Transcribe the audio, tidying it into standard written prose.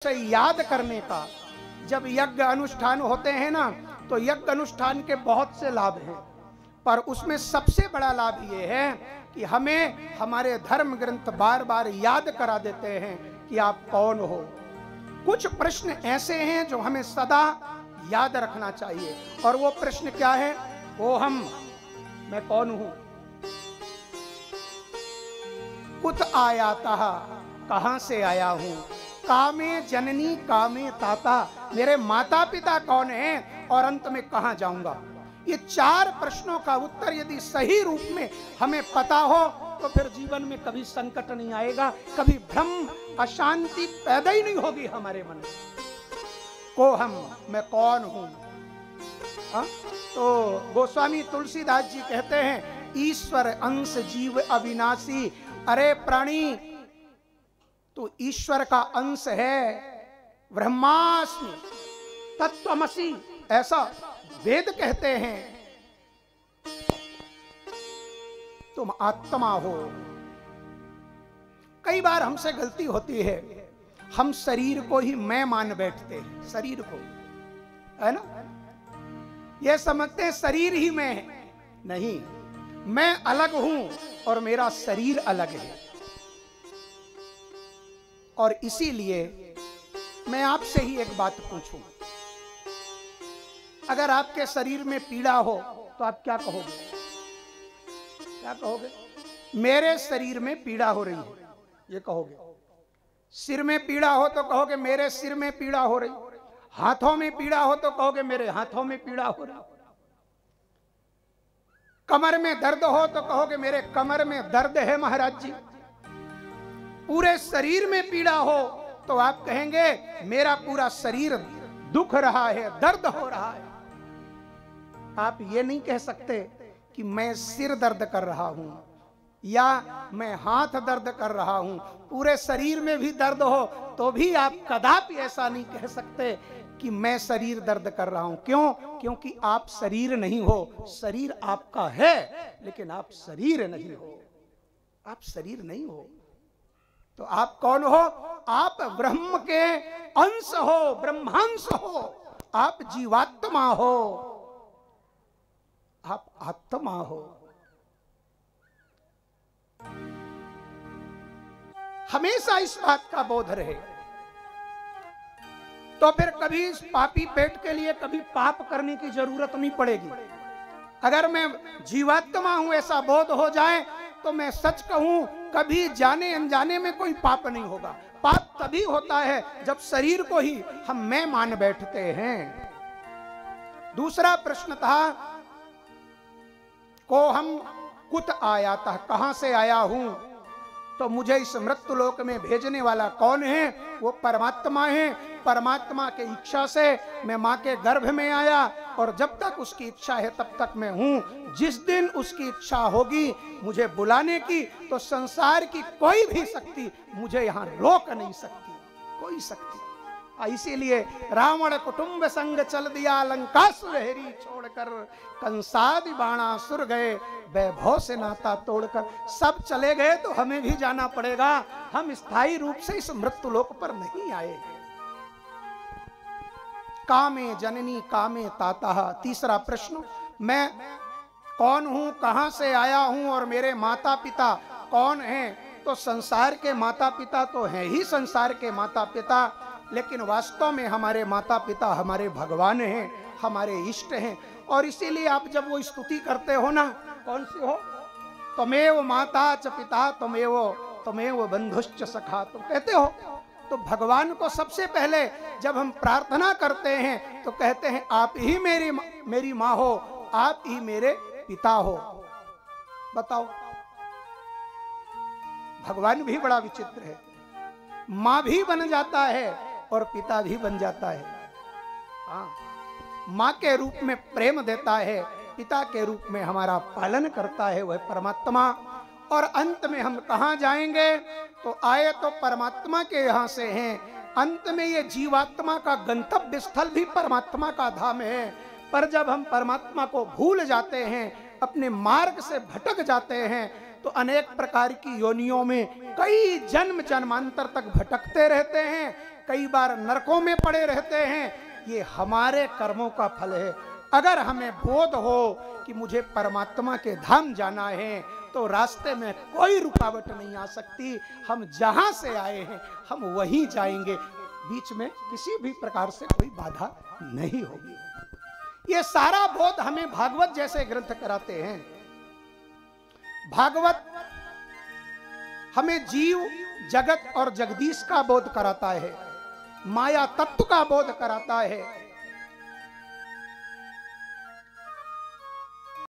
से याद करने का। जब यज्ञ अनुष्ठान होते हैं ना, तो यज्ञ अनुष्ठान के बहुत से लाभ हैं, पर उसमें सबसे बड़ा लाभ ये है कि हमें हमारे धर्म ग्रंथ बार बार याद करा देते हैं कि आप कौन हो। कुछ प्रश्न ऐसे हैं जो हमें सदा याद रखना चाहिए, और वो प्रश्न क्या है? वो मैं कौन हूं? कुत आयाता, कहां से आया हूं? कामे जननी कामे ताता, मेरे माता पिता कौन हैं और अंत में कहां जाऊंगा? ये चार प्रश्नों का उत्तर यदि सही रूप में हमें पता हो तो फिर जीवन में कभी संकट नहीं आएगा, कभी भ्रम अशांति पैदा ही नहीं होगी हमारे मन में। मैं कौन हूं? तो गोस्वामी तुलसीदास जी कहते हैं, ईश्वर अंश जीव अविनाशी। अरे प्राणी, तो ईश्वर का अंश है, ब्रह्मास्मि तत्त्वमसि, ऐसा वेद कहते हैं। तुम आत्मा हो। कई बार हमसे गलती होती है, हम शरीर को ही मैं मान बैठते हैं, शरीर को, है ना? ये समझते हैं शरीर ही मैं है। नहीं, मैं अलग हूं और मेरा शरीर अलग है। और इसीलिए मैं आपसे ही एक बात पूछूं, अगर आपके शरीर में पीड़ा हो तो आप क्या कहोगे? क्या कहोगे? मेरे शरीर में पीड़ा हो रही है, ये कहोगे। सिर में पीड़ा हो तो कहोगे मेरे सिर में पीड़ा हो रही। हाथों में पीड़ा हो तो कहोगे मेरे हाथों में पीड़ा हो रही। कमर में दर्द हो तो कहोगे मेरे कमर में दर्द है महाराज जी। पूरे शरीर में पीड़ा हो तो आप कहेंगे मेरा पूरा शरीर दुख रहा है, दर्द हो रहा है। आप ये नहीं कह सकते कि मैं सिर दर्द कर रहा हूं या मैं हाथ दर्द कर रहा हूं। पूरे शरीर में भी दर्द हो तो भी आप कदापि ऐसा नहीं कह सकते कि मैं शरीर दर्द कर रहा हूं। क्यों? क्योंकि आप शरीर नहीं हो। शरीर आपका है लेकिन आप शरीर नहीं हो। आप शरीर नहीं हो तो आप कौन हो? आप ब्रह्म के अंश हो, ब्रह्मांश हो। आप जीवात्मा हो, आप आत्मा हो। हमेशा इस बात का बोध रहे, तो फिर कभी इस पापी पेट के लिए कभी पाप करने की जरूरत नहीं पड़ेगी। अगर मैं जीवात्मा हूं ऐसा बोध हो जाए तो मैं सच कहूं, कभी जाने अनजाने में कोई पाप नहीं होगा। पाप तभी होता है जब शरीर को ही हम मैं मान बैठते हैं। दूसरा प्रश्न था, कुत आयाता, कहां से आया हूं? तो मुझे इस मृत्यु लोक में भेजने वाला कौन है? वो परमात्मा है। परमात्मा के इच्छा से मैं मां के गर्भ में आया, और जब तक उसकी इच्छा है तब तक मैं हूं। जिस दिन उसकी इच्छा होगी मुझे बुलाने की, तो संसार की कोई भी शक्ति मुझे यहां रोक नहीं सकती, कोई शक्ति। इसीलिए रावण कुटुंब संग चल दिया, लंका सुरहरी छोड़कर, कंसादि बाणासुर गए, वैभव से नाता तोड़कर। सब चले गए तो हमें भी जाना पड़ेगा। हम स्थायी रूप से इस मृत्यु लोक पर नहीं आए। कामे जननी कामे ताता। तीसरा प्रश्न, मैं कौन हूं, कहां से आया हूं और मेरे माता पिता कौन हैं? तो संसार के माता पिता तो हैं ही संसार के माता पिता, लेकिन वास्तव में हमारे माता पिता हमारे भगवान हैं, हमारे इष्ट हैं। और इसीलिए आप जब वो स्तुति करते हो ना, कौन सी हो? त्वमेव माता च पिता त्वमेव बंधुश्च सखा, तुम कहते हो। तो भगवान को सबसे पहले जब हम प्रार्थना करते हैं तो कहते हैं आप ही मेरी माँ हो, आप ही मेरे पिता हो। बताओ, भगवान भी बड़ा विचित्र है। माँ भी बन जाता है और पिता भी बन जाता है। हाँ, माँ के रूप में प्रेम देता है, पिता के रूप में हमारा पालन करता है वह परमात्मा। और अंत में हम कहाँ जाएंगे? तो आए तो परमात्मा के यहाँ से हैं, अंत में ये जीवात्मा का गंतव्य स्थल भी परमात्मा का धाम है। पर जब हम परमात्मा को भूल जाते हैं, अपने मार्ग से भटक जाते हैं, तो अनेक प्रकार की योनियों में कई जन्म जन्मांतर तक भटकते रहते हैं। कई बार नरकों में पड़े रहते हैं, ये हमारे कर्मों का फल है। अगर हमें बोध हो कि मुझे परमात्मा के धाम जाना है तो रास्ते में कोई रुकावट नहीं आ सकती। हम जहां से आए हैं हम वहीं जाएंगे, बीच में किसी भी प्रकार से कोई बाधा नहीं होगी। ये सारा बोध हमें भागवत जैसे ग्रंथ कराते हैं। भागवत हमें जीव, जगत और जगदीश का बोध कराता है, माया तत्व का बोध कराता है,